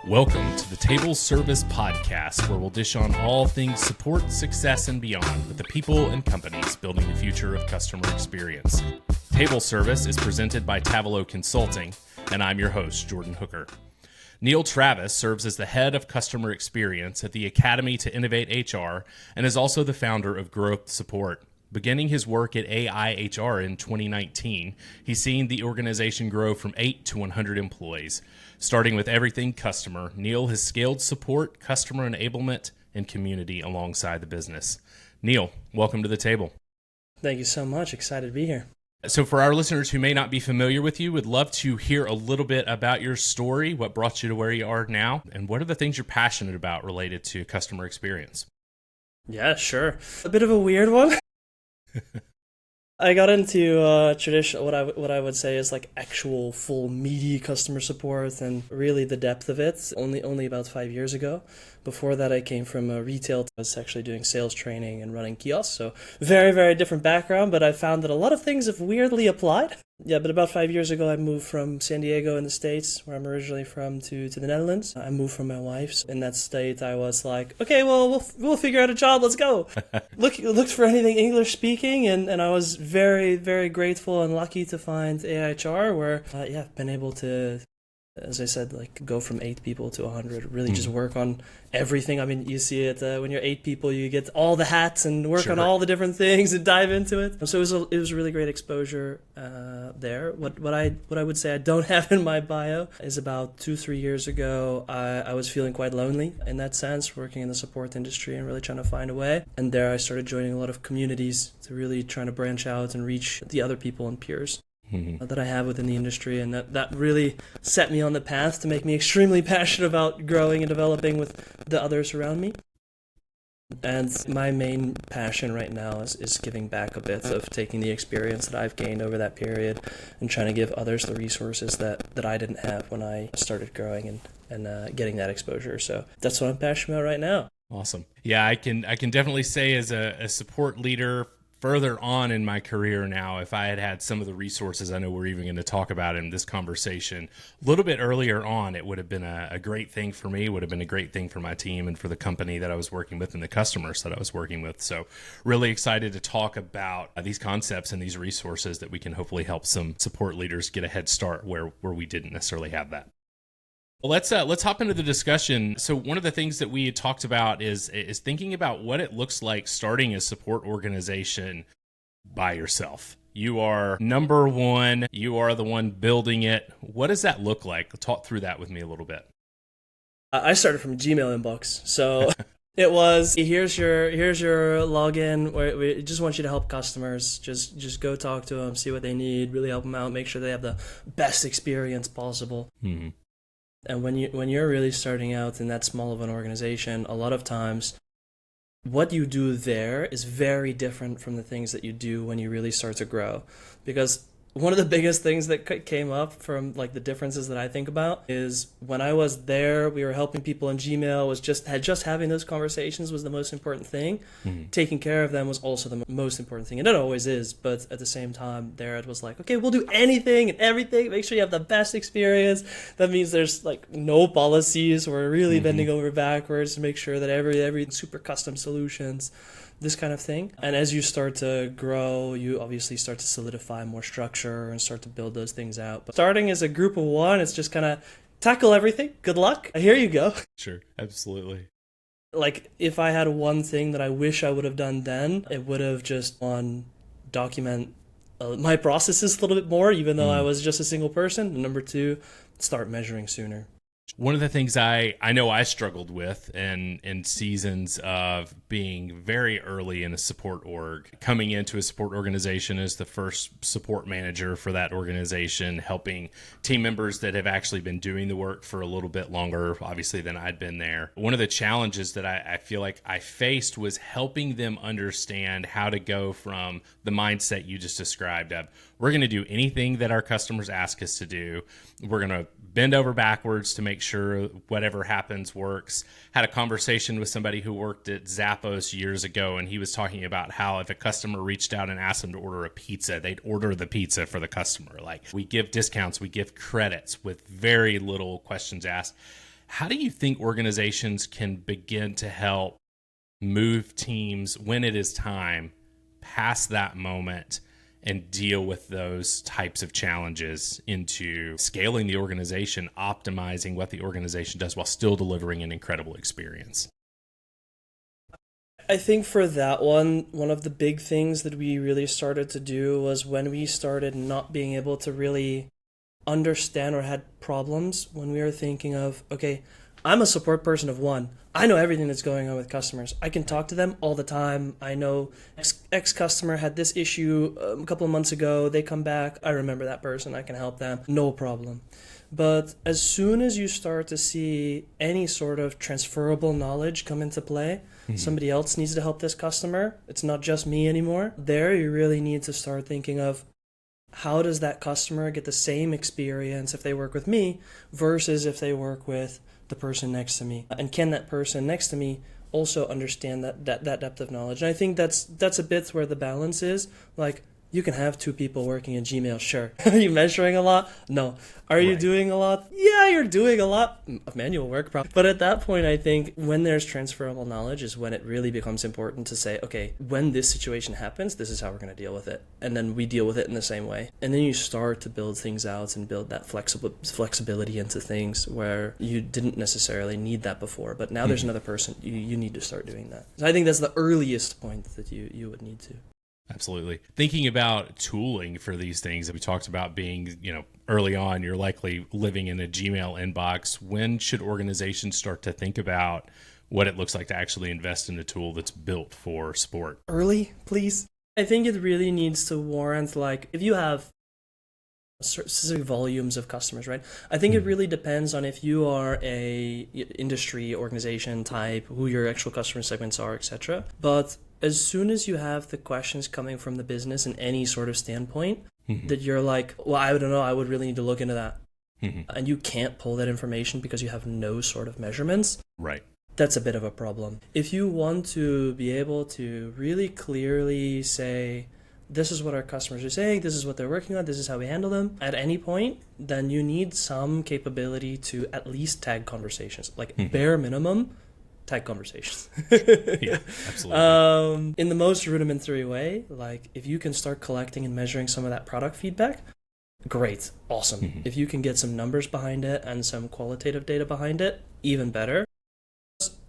Welcome to the Table Service Podcast, where we'll dish on all things support, success, and beyond with the people and companies building the future of customer experience. Table Service is presented by Tavolo Consulting, and I'm your host, Jordan Hooker. Neil Travis serves as the head of customer experience at the Academy to Innovate HR and is also the founder of Growth Support. Beginning his work at AI HR in 2019, he's seen the organization grow from 8 to 100 employees. Starting with everything customer, Neil has scaled support, customer enablement, and community alongside the business. Neil, welcome to the table. Thank you so much. Excited to be here. So for our listeners who may not be familiar with you, would love to hear a little bit about your story, what brought you to where you are now, and what are the things you're passionate about related to customer experience? Yeah, sure. A bit of a weird one. I got into traditional, what I would say is like actual full meaty customer support and really the depth of it only about 5 years ago. Before that, I came from retail. I was actually doing sales training and running kiosks, so very, very different background, but I found that a lot of things have weirdly applied. Yeah, but about 5 years ago, I moved from San Diego in the States, where I'm originally from, to the Netherlands. I moved from my wife. In that state, I was like, okay, well, we'll figure out a job. Let's go. Looked for anything English speaking, and I was very, very grateful and lucky to find AIHR, where, I've been able to, as I said, like go from 8 people to 100, really just work on everything. I mean, you see it when you're 8 people, you get all the hats and work on all the different things and dive into it. So it was a really great exposure there. What I would say I don't have in my bio is about 2-3 years ago, I was feeling quite lonely in that sense, working in the support industry and really trying to find a way. And there I started joining a lot of communities to really trying to branch out and reach the other people and peers that I have within the industry, and that really set me on the path to make me extremely passionate about growing and developing with the others around me. And my main passion right now is giving back a bit of taking the experience that I've gained over that period and trying to give others the resources that I didn't have when I started growing and getting that exposure. So that's what I'm passionate about right now. Awesome. Yeah, I can definitely say as a support leader further on in my career now, if I had some of the resources I know we're even going to talk about in this conversation a little bit earlier on, it would have been a great thing for me, would have been a great thing for my team and for the company that I was working with and the customers that I was working with. So really excited to talk about these concepts and these resources that we can hopefully help some support leaders get a head start where we didn't necessarily have that. Well, let's hop into the discussion. So one of the things that we had talked about is thinking about what it looks like starting a support organization by yourself. You are number one. You are the one building it. What does that look like? Talk through that with me a little bit. I started from Gmail inbox, so it was here's your login. We just want you to help customers. Just go talk to them, see what they need, really help them out, make sure they have the best experience possible. Mm-hmm. And when you're really starting out in that small of an organization, a lot of times what you do there is very different from the things that you do when you really start to grow. Because one of the biggest things that came up from like the differences that I think about is when I was there, we were helping people in Gmail, just having those conversations was the most important thing. Mm-hmm. Taking care of them was also the most important thing. And it always is. But at the same time, there it was like, okay, we'll do anything and everything. Make sure you have the best experience. That means there's like no policies. We're really bending over backwards to make sure that every super custom solutions, this kind of thing. And as you start to grow, you obviously start to solidify more structure and start to build those things out. But starting as a group of one, it's just kind of tackle everything. Good luck. Here you go. Sure, absolutely. Like if I had one thing that I wish I would have done then, it would have just document my processes a little bit more, even though I was just a single person. And number 2, start measuring sooner. One of the things I know I struggled with in seasons of being very early in a support org, coming into a support organization as the first support manager for that organization, helping team members that have actually been doing the work for a little bit longer, obviously, than I'd been there. One of the challenges that I feel like I faced was helping them understand how to go from the mindset you just described of, we're going to do anything that our customers ask us to do. We're going to bend over backwards to make sure whatever happens works. Had a conversation with somebody who worked at Zappos years ago, and he was talking about how if a customer reached out and asked them to order a pizza, they'd order the pizza for the customer. Like, we give discounts, we give credits with very little questions asked. How do you think organizations can begin to help move teams when it is time past that moment and deal with those types of challenges into scaling the organization, optimizing what the organization does while still delivering an incredible experience? I think for that one of the big things that we really started to do was when we started not being able to really understand or had problems when we were thinking of, okay, I'm a support person of one. I know everything that's going on with customers. I can talk to them all the time. I know X customer had this issue a couple of months ago. They come back. I remember that person. I can help them. No problem. But as soon as you start to see any sort of transferable knowledge come into play, somebody else needs to help this customer. It's not just me anymore. There, you really need to start thinking of how does that customer get the same experience if they work with me versus if they work with the person next to me? And can that person next to me also understand that depth of knowledge? And I think that's a bit where the balance is. Like, you can have two people working in Gmail, sure. Are you measuring a lot? No. Are you doing a lot? Yeah, you're doing a lot of manual work, probably. But at that point, I think when there's transferable knowledge is when it really becomes important to say, okay, when this situation happens, this is how we're going to deal with it. And then we deal with it in the same way. And then you start to build things out and build that flexibility into things where you didn't necessarily need that before. But now there's another person. You need to start doing that. So I think that's the earliest point that you would need to. Absolutely. Thinking about tooling for these things that we talked about being, early on, you're likely living in a Gmail inbox. When should organizations start to think about what it looks like to actually invest in a tool that's built for sport? Early, please. I think it really needs to warrant, like, if you have specific volumes of customers, right? I think it really depends on if you are a industry organization type, who your actual customer segments are, etc. But as soon as you have the questions coming from the business in any sort of standpoint, that you're like, well, I don't know, I would really need to look into that. And you can't pull that information because you have no sort of measurements. Right. That's a bit of a problem. If you want to be able to really clearly say, this is what our customers are saying, this is what they're working on, this is how we handle them, at any point, then you need some capability to at least tag conversations. Like, bare minimum, tag conversations. Yeah, absolutely. In the most rudimentary way, like, if you can start collecting and measuring some of that product feedback, great, awesome. If you can get some numbers behind it and some qualitative data behind it, even better.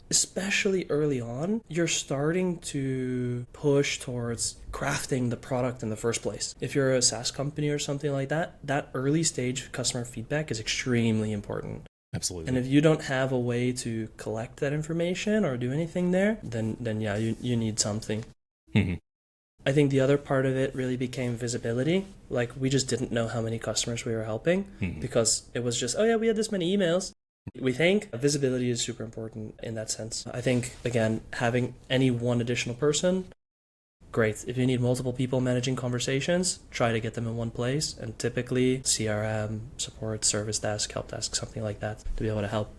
Especially early on, you're starting to push towards crafting the product in the first place. If you're a SaaS company or something like that, that early stage customer feedback is extremely important. Absolutely. And if you don't have a way to collect that information or do anything there, then yeah, you need something. I think the other part of it really became visibility. Like, we just didn't know how many customers we were helping because it was just, oh yeah, we had this many emails. We think visibility is super important in that sense. I think, again, having any one additional person, great. If you need multiple people managing conversations, try to get them in one place. And typically CRM, support, service desk, help desk, something like that to be able to help.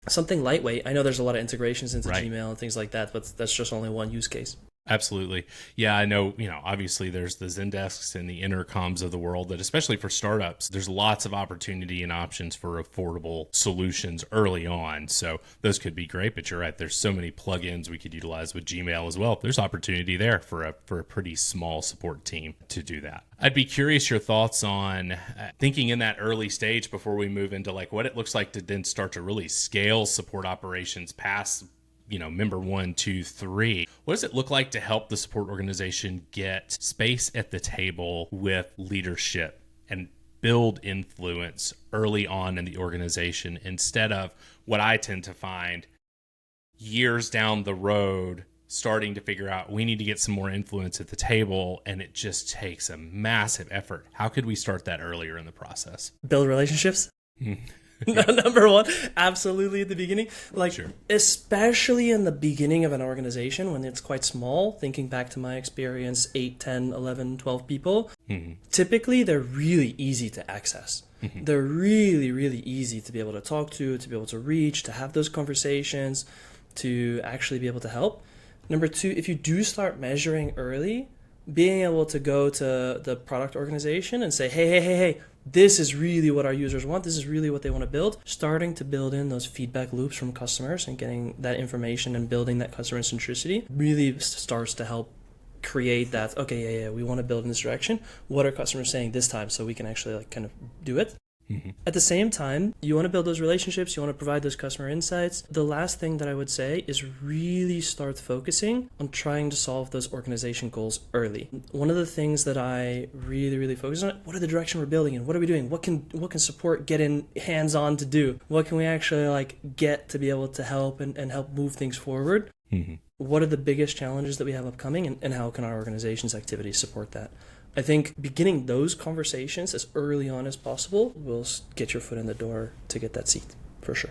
Something lightweight. I know there's a lot of integrations into Gmail and things like that, but that's just only one use case. Absolutely. Yeah, I know, obviously there's the Zendesks and the Intercoms of the world that, especially for startups, there's lots of opportunity and options for affordable solutions early on. So those could be great, but you're right. There's so many plugins we could utilize with Gmail as well. There's opportunity there for a pretty small support team to do that. I'd be curious your thoughts on thinking in that early stage before we move into like what it looks like to then start to really scale support operations past member 1, 2, 3. What does it look like to help the support organization get space at the table with leadership and build influence early on in the organization instead of what I tend to find years down the road starting to figure out we need to get some more influence at the table, and it just takes a massive effort. How could we start that earlier in the process? Build relationships. Number one, absolutely at the beginning. Like, sure. Especially in the beginning of an organization when it's quite small, thinking back to my experience, 8, 10, 11, 12 people, typically they're really easy to access. They're really, really easy to be able to talk to be able to reach, to have those conversations, to actually be able to help. Number two, if you do start measuring early, being able to go to the product organization and say, hey, this is really what our users want. This is really what they want to build. Starting to build in those feedback loops from customers and getting that information and building that customer centricity really starts to help create that, okay, we want to build in this direction. What are customers saying this time so we can actually like kind of do it? Mm-hmm. At the same time, you want to build those relationships, you want to provide those customer insights. The last thing that I would say is really start focusing on trying to solve those organization goals early. One of the things that I really focus on, what are the direction we're building in? What are we doing? What can support get in hands-on to do? What can we actually like get to be able to help and help move things forward? Mm-hmm. What are the biggest challenges that we have upcoming, and how can our organization's activities support that? I think beginning those conversations as early on as possible will get your foot in the door to get that seat, for sure.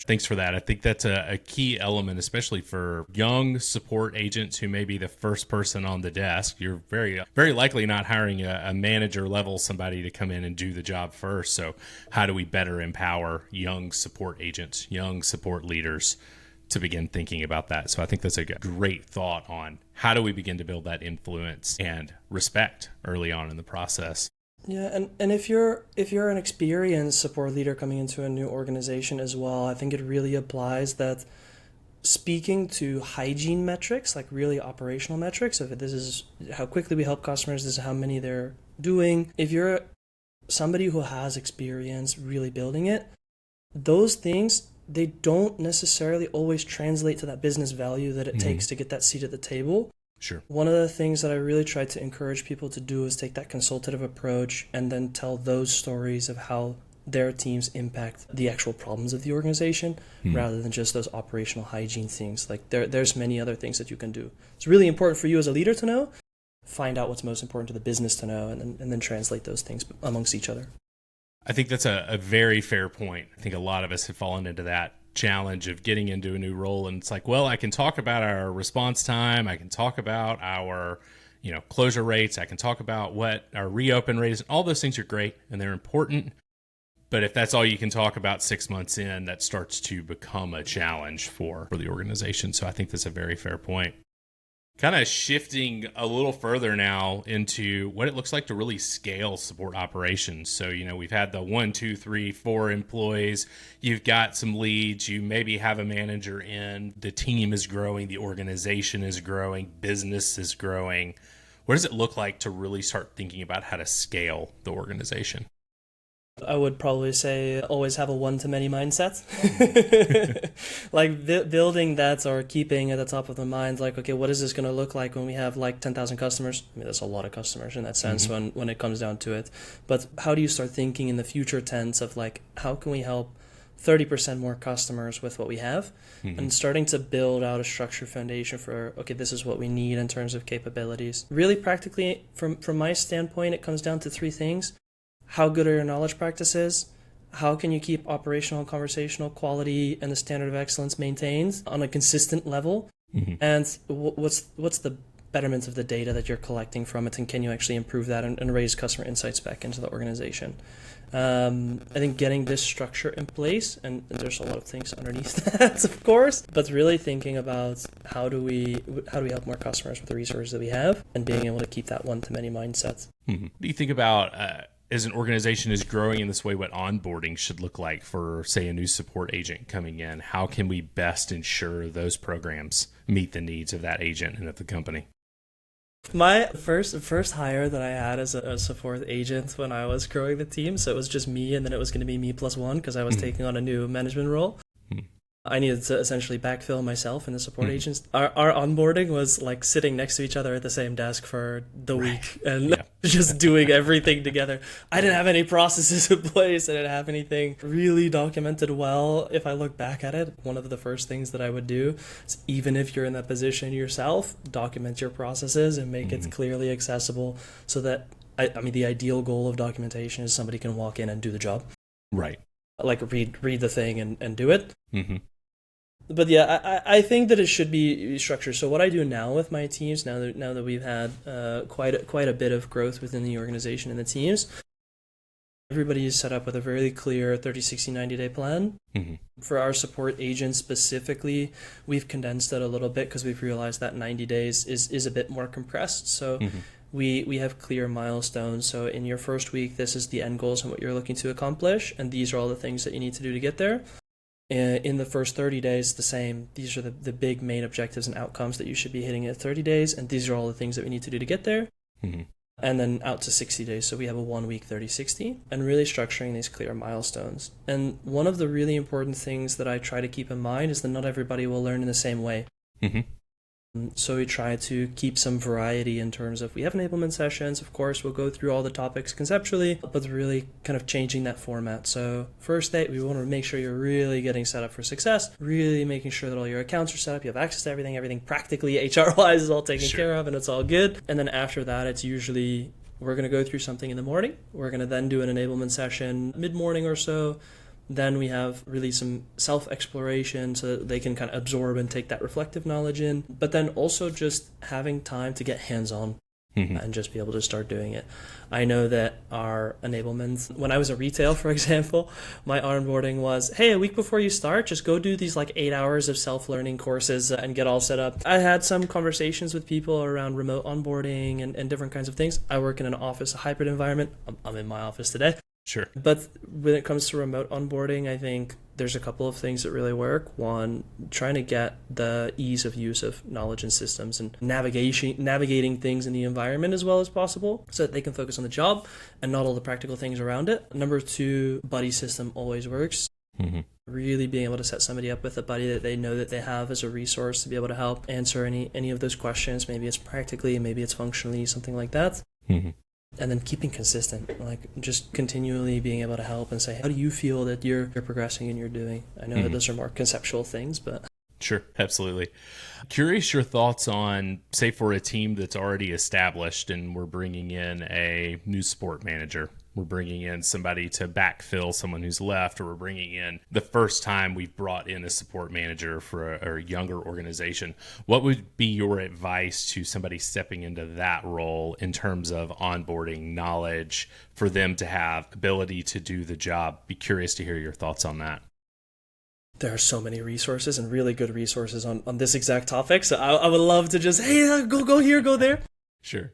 Thanks for that. I think that's a key element, especially for young support agents who may be the first person on the desk. You're very likely not hiring a manager level, somebody to come in and do the job first. So how do we better empower young support agents, young support leaders to begin thinking about that? So I think that's a great thought on how do we begin to build that influence and respect early on in the process. Yeah, and if you're an experienced support leader coming into a new organization as well, I think it really applies that speaking to hygiene metrics, like really operational metrics, if this is how quickly we help customers, this is how many they're doing. If you're somebody who has experience really building it, those things, they don't necessarily always translate to that business value that it takes to get that seat at the table. Sure. One of the things that I really try to encourage people to do is take that consultative approach and then tell those stories of how their teams impact the actual problems of the organization rather than just those operational hygiene things. Like there's many other things that you can do. It's really important for you as a leader to know, find out what's most important to the business to know, and then translate those things amongst each other. I think that's a very fair point. I think a lot of us have fallen into that challenge of getting into a new role, and it's like, well, I can talk about our response time, I can talk about our closure rates, I can talk about what our reopen rate is, and all those things are great and they're important, but if that's all you can talk about 6 months in, that starts to become a challenge for the organization. So I think that's a very fair point. Kind of shifting a little further now into what it looks like to really scale support operations. So, we've had the 1, 2, 3, 4 employees. You've got some leads. You maybe have a manager in. The team is growing. The organization is growing. Business is growing. What does it look like to really start thinking about how to scale the organization? I would probably say always have a one-to-many mindset. Like building that or keeping at the top of the mind, like, okay, what is this going to look like when we have like 10,000 customers? I mean, that's a lot of customers in that sense when it comes down to it. But how do you start thinking in the future tense of like, how can we help 30% more customers with what we have? And starting to build out a structured foundation for, okay, this is what we need in terms of capabilities. Really practically, from my standpoint, it comes down to 3 things. How good are your knowledge practices? How can you keep operational and conversational quality and the standard of excellence maintained on a consistent level? And what's the betterment of the data that you're collecting from it, and can you actually improve that and raise customer insights back into the organization? I think getting this structure in place, and there's a lot of things underneath that, of course, but really thinking about how do we help more customers with the resources that we have, and being able to keep that one-to-many mindset. Do you think about as an organization is growing in this way, what onboarding should look like for, say, a new support agent coming in? How can we best ensure those programs meet the needs of that agent and of the company? My first hire that I had as a support agent when I was growing the team, so it was just me, and then it was going to be me plus one because I was taking on a new management role. I needed to essentially backfill myself and the support agents. Our onboarding was like sitting next to each other at the same desk for the week and just doing everything together. I didn't have any processes in place. I didn't have anything really documented well. If I look back at it, one of the first things that I would do is, even if you're in that position yourself, document your processes and make it clearly accessible so that, I mean, the ideal goal of documentation is somebody can walk in and do the job. Right. Like read the thing and do it. But yeah, I think that it should be structured. So what I do now with my teams, now that we've had quite a bit of growth within the organization and the teams, Everybody is set up with a very clear 30, 60, 90-day plan. Mm-hmm. For our support agents specifically, we've condensed it a little bit because we've realized that 90 days is a bit more compressed. So we have clear milestones. So in your first week, this is the end goals and what you're looking to accomplish. And these are all the things that you need to do to get there. In the first 30 days, the same. These are the big main objectives and outcomes that you should be hitting at 30 days. And these are all the things that we need to do to get there. Mm-hmm. And then out to 60 days. So we have a 1 week 30-60 and really structuring these clear milestones. And one of the really important things that I try to keep in mind is that not everybody will learn in the same way. Mm-hmm. So we try to keep some variety in terms of, we have enablement sessions, of course, we'll go through all the topics conceptually, but really kind of changing that format. So first day, we want to make sure you're really getting set up for success, really making sure that all your accounts are set up, you have access to everything practically HR-wise is all taken care of and it's all good. And then after that, it's usually, we're going to go through something in the morning. We're going to then do an enablement session mid-morning or so. Then we have really some self-exploration so that they can kind of absorb and take that reflective knowledge in. But then also just having time to get hands-on and just be able to start doing it. I know that our enablement, when I was at retail, for example, my onboarding was, hey, a week before you start, just go do these like 8 hours of self-learning courses and get all set up. I had some conversations with people around remote onboarding and different kinds of things. I work in an office, a hybrid environment. I'm in my office today. Sure. But when it comes to remote onboarding, I think there's a couple of things that really work. One, trying to get the ease of use of knowledge and systems and navigating things in the environment as well as possible so that they can focus on the job and not all the practical things around it. Number two, buddy system always works. Mm-hmm. Really being able to set somebody up with a buddy that they know that they have as a resource to be able to help answer any of those questions. Maybe it's practically, maybe it's functionally, something like that. Mm-hmm. And then keeping consistent, like just continually being able to help and say, how do you feel that you're progressing and you're doing? I know that those are more conceptual things, but... Sure, absolutely. Curious your thoughts on, say, for a team that's already established and we're bringing in a new support manager. We're bringing in somebody to backfill someone who's left, or we're bringing in the first time we've brought in a support manager for a younger organization. What would be your advice to somebody stepping into that role in terms of onboarding knowledge for them to have ability to do the job? Be curious to hear your thoughts on that. There are so many resources and really good resources on this exact topic. So I would love to just, hey, go here, go there. Sure.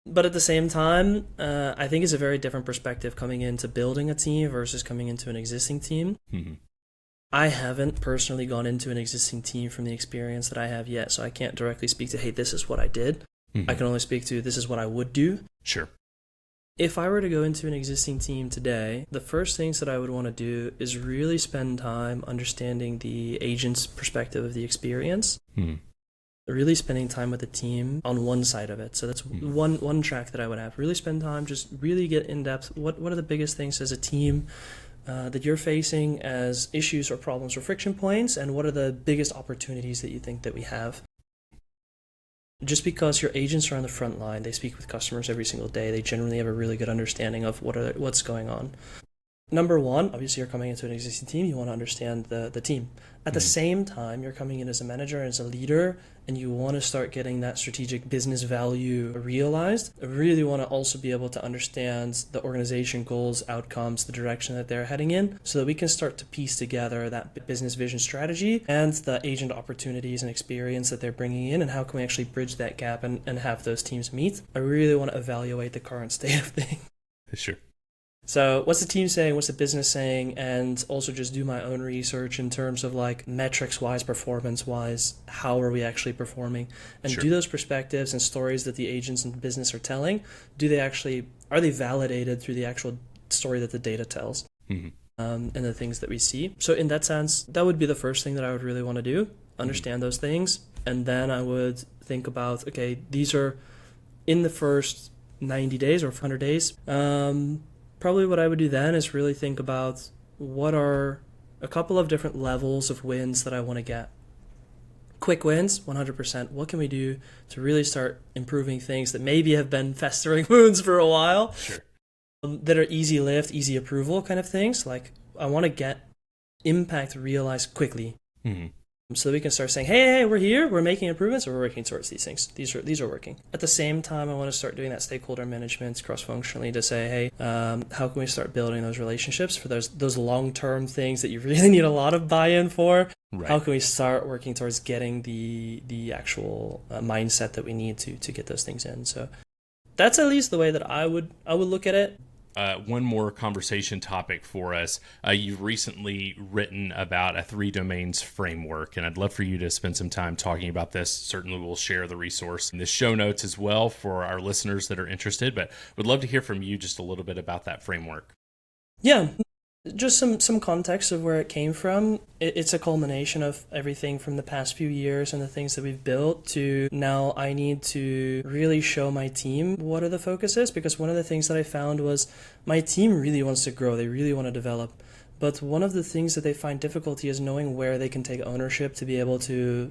But at the same time, I think it's a very different perspective coming into building a team versus coming into an existing team. Mm-hmm. I haven't personally gone into an existing team from the experience that I have yet, so I can't directly speak to, hey, this is what I did. Mm-hmm. I can only speak to, this is what I would do. Sure. If I were to go into an existing team today, the first things that I would want to do is really spend time understanding the agent's perspective of the experience. Mm-hmm. Really spending time with the team on one side of it. So that's one track that I would have. Really spend time, just really get in depth. What are the biggest things as a team that you're facing as issues or problems or friction points, and what are the biggest opportunities that you think that we have? Just because your agents are on the front line, they speak with customers every single day, they generally have a really good understanding of what's going on. Number one, obviously you're coming into an existing team, you want to understand the team. At the same time, you're coming in as a manager, as a leader, and you want to start getting that strategic business value realized. I really want to also be able to understand the organization goals, outcomes, the direction that they're heading in, so that we can start to piece together that business vision strategy and the agent opportunities and experience that they're bringing in, and how can we actually bridge that gap and have those teams meet. I really want to evaluate the current state of things. Sure. So what's the team saying? What's the business saying? And also just do my own research in terms of like metrics-wise, performance-wise, how are we actually performing? And do those perspectives and stories that the agents and business are telling, are they validated through the actual story that the data tells? Mm-hmm. And the things that we see. So in that sense, that would be the first thing that I would really want to do, understand those things. And then I would think about, okay, these are in the first 90 days or 100 days. Probably what I would do then is really think about what are a couple of different levels of wins that I want to get. Quick wins, 100%. What can we do to really start improving things that maybe have been festering wounds for a while? Sure. That are easy lift, easy approval kind of things. Like I want to get impact realized quickly. Mm-hmm. so that we can start saying, hey, we're here, we're making improvements, or we're working towards these things. These are working. At the same time, I want to start doing that stakeholder management cross-functionally to say, hey, how can we start building those relationships for those long-term things that you really need a lot of buy-in for? Right. How can we start working towards getting the actual mindset that we need to get those things in? So that's at least the way that I would look at it. One more conversation topic for us. You've recently written about a 3 domains framework, and I'd love for you to spend some time talking about this. Certainly we'll share the resource in the show notes as well for our listeners that are interested, but would love to hear from you just a little bit about that framework. Yeah. Just some context of where it came from. It's a culmination of everything from the past few years and the things that we've built to now I need to really show my team what are the focuses, because one of the things that I found was my team really wants to grow. They really want to develop. But one of the things that they find difficulty is knowing where they can take ownership to be able to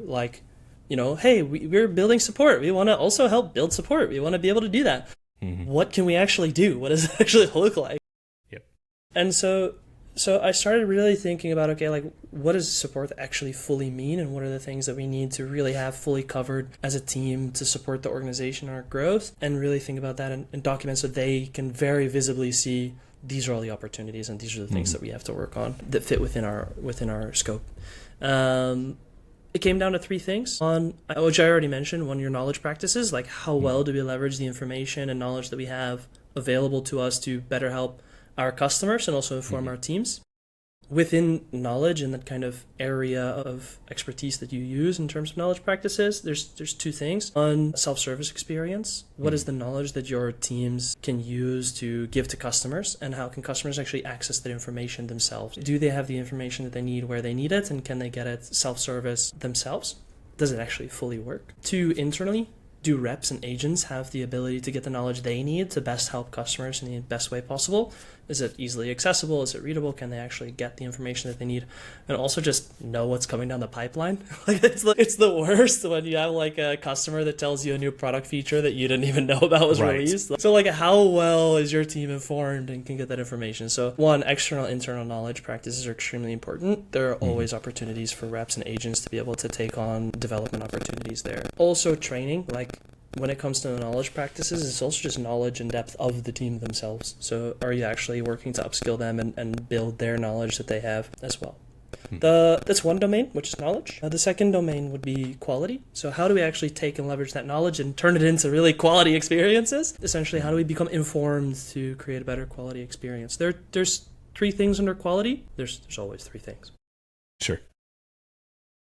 hey, we're building support. We want to also help build support. We want to be able to do that. Mm-hmm. What can we actually do? What does it actually look like? Yep. And so I started really thinking about, okay, like what does support actually fully mean, and what are the things that we need to really have fully covered as a team to support the organization and our growth, and really think about that and document so they can very visibly see these are all the opportunities and these are the things that we have to work on that fit within our scope. It came down to 3 things. One, which I already mentioned, one, your knowledge practices, like how well do we leverage the information and knowledge that we have available to us to better help our customers and also inform our teams. Within knowledge and that kind of area of expertise that you use in terms of knowledge practices, there's 2 things. One, self-service experience. What is the knowledge that your teams can use to give to customers, and how can customers actually access that information themselves? Do they have the information that they need where they need it, and can they get it self-service themselves? Does it actually fully work? 2, internally. Do reps and agents have the ability to get the knowledge they need to best help customers in the best way possible? Is it easily accessible? Is it readable? Can they actually get the information that they need? And also just know what's coming down the pipeline. It's the worst when you have like a customer that tells you a new product feature that you didn't even know about was released. So like how well is your team informed and can get that information? So one, external, internal knowledge practices are extremely important. There are always opportunities for reps and agents to be able to take on development opportunities there. Also training, like when it comes to the knowledge practices, it's also just knowledge and depth of the team themselves. So are you actually working to upskill them and build their knowledge that they have as well? That's one domain, which is knowledge. The second domain would be quality. So how do we actually take and leverage that knowledge and turn it into really quality experiences? Essentially, how do we become informed to create a better quality experience? There's 3 things under quality. There's always 3 things. Sure.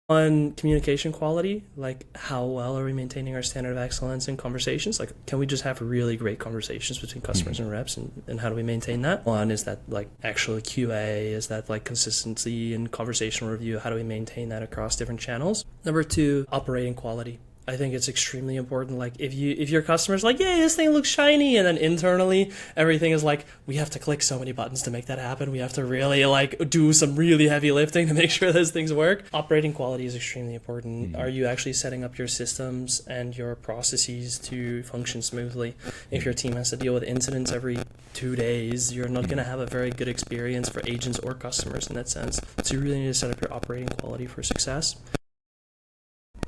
On communication quality, like how well are we maintaining our standard of excellence in conversations? Like, can we just have really great conversations between customers and reps, and how do we maintain that? One, is that like actual QA? Is that like consistency in conversational review? How do we maintain that across different channels? Number 2, operating quality. I think it's extremely important. Like if your customer's like, yeah, this thing looks shiny, and then internally everything is like, we have to click so many buttons to make that happen. We have to really like do some really heavy lifting to make sure those things work. Operating quality is extremely important. Are you actually setting up your systems and your processes to function smoothly? If your team has to deal with incidents every 2 days, you're not going to have a very good experience for agents or customers in that sense. So you really need to set up your operating quality for success.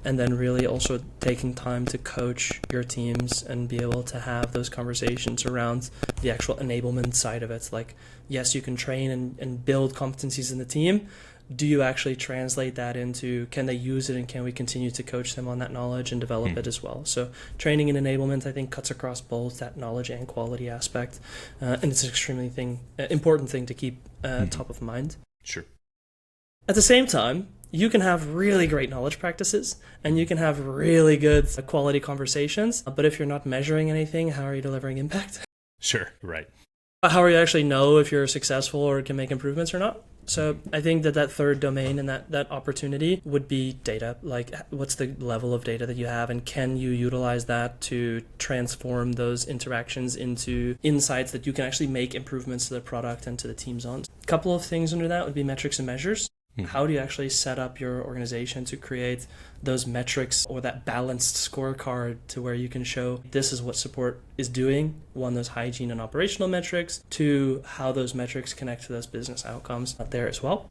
And then really also taking time to coach your teams and be able to have those conversations around the actual enablement side of it. Like, yes, you can train and build competencies in the team. Do you actually translate that into, can they use it, and can we continue to coach them on that knowledge and develop it as well? So training and enablement, I think, cuts across both that knowledge and quality aspect. And it's an extremely important thing to keep top of mind. Sure. At the same time, you can have really great knowledge practices and you can have really good quality conversations. But if you're not measuring anything, how are you delivering impact? Sure, right. How are you actually know if you're successful or can make improvements or not? So I think that 3rd domain and that opportunity would be data. Like, what's the level of data that you have, and can you utilize that to transform those interactions into insights that you can actually make improvements to the product and to the teams on? A couple of things under that would be metrics and measures. How do you actually set up your organization to create those metrics or that balanced scorecard to where you can show this is what support is doing? One, those hygiene and operational metrics. 2, how those metrics connect to those business outcomes out there as well.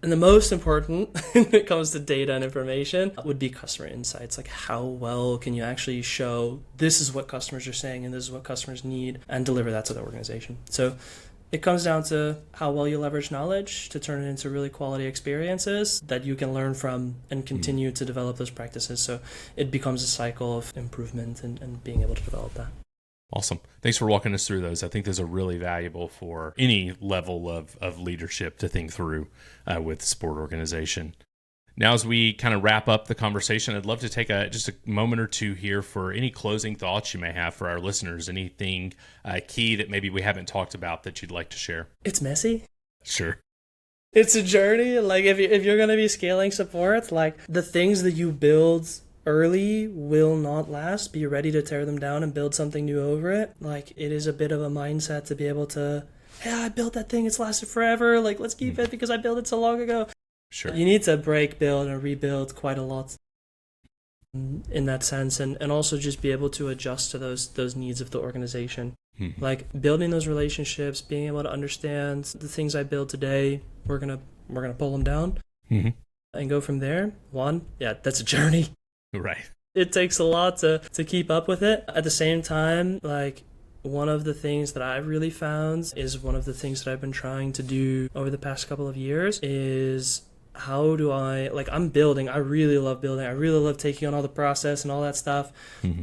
And the most important when it comes to data and information would be customer insights. Like, how well can you actually show this is what customers are saying and this is what customers need, and deliver that to the organization. So it comes down to how well you leverage knowledge to turn it into really quality experiences that you can learn from and continue to develop those practices. So it becomes a cycle of improvement and being able to develop that. Awesome. Thanks for walking us through those. I think those are really valuable for any level of leadership to think through with sport organization. Now, as we kind of wrap up the conversation, I'd love to take just a moment or two here for any closing thoughts you may have for our listeners. Anything key that maybe we haven't talked about that you'd like to share? It's messy. Sure. It's a journey. Like, if you're going to be scaling support, like, the things that you build early will not last. Be ready to tear them down and build something new over it. Like, it is a bit of a mindset to be able to, yeah, I built that thing, it's lasted forever, like, let's keep it because I built it so long ago. Sure. You need to break, build, and rebuild quite a lot in that sense, and also just be able to adjust to those needs of the organization. Like, building those relationships, being able to understand the things I build today, we're gonna pull them down and go from there. That's a journey. Right. It takes a lot to keep up with it. At the same time, like, one of the things that I've really found is one of the things that I've been trying to do over the past couple of years is how do I'm building. I really love building. I really love taking on all the process and all that stuff.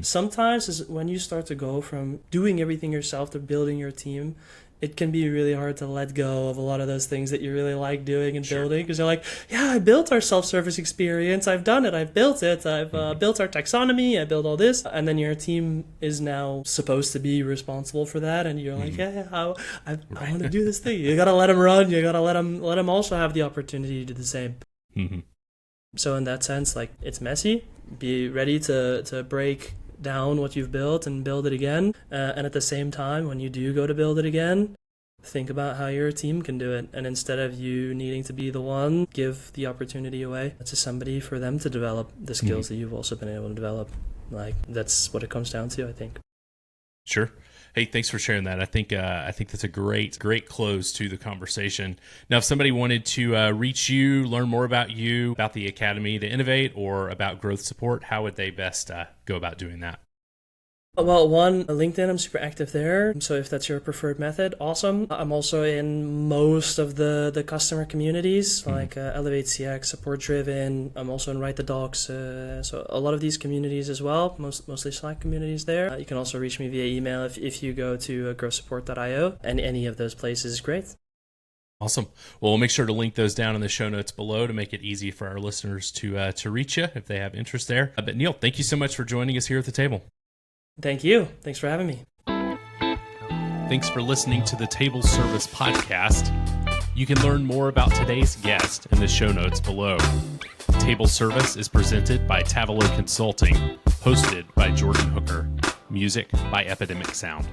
Sometimes is when you start to go from doing everything yourself to building your team, it can be really hard to let go of a lot of those things that you really like doing and building, because you're like, yeah, I built our self-service experience. I've done it. I've built it. I've built our taxonomy. I built all this. And then your team is now supposed to be responsible for that. And you're like, I want to do this thing. You got to let them run. You got to let them also have the opportunity to do the same. So in that sense, like, it's messy. Be ready to break down what you've built and build it again, and at the same time, when you do go to build it again, think about how your team can do it, and instead of you needing to be the one, give the opportunity away to somebody for them to develop the skills that you've also been able to develop. Like, that's what it comes down to, I think. Sure. Hey, thanks for sharing that. I think that's a great close to the conversation. Now, if somebody wanted to reach you, learn more about you, about the Academy to Innovate, or about growth support, how would they best go about doing that? Well, LinkedIn, I'm super active there. So if that's your preferred method, awesome. I'm also in most of the customer communities, like Elevate CX, Support Driven. I'm also in Write the Docs. So a lot of these communities as well, mostly Slack communities there. You can also reach me via email if you go to growsupport.io, and any of those places is great. Awesome. Well, we'll make sure to link those down in the show notes below to make it easy for our listeners to reach you if they have interest there. But Neil, thank you so much for joining us here at the table. Thank you. Thanks for having me. Thanks for listening to the Table Service Podcast. You can learn more about today's guest in the show notes below. Table Service is presented by Tavolo Consulting, hosted by Jordan Hooker. Music by Epidemic Sound.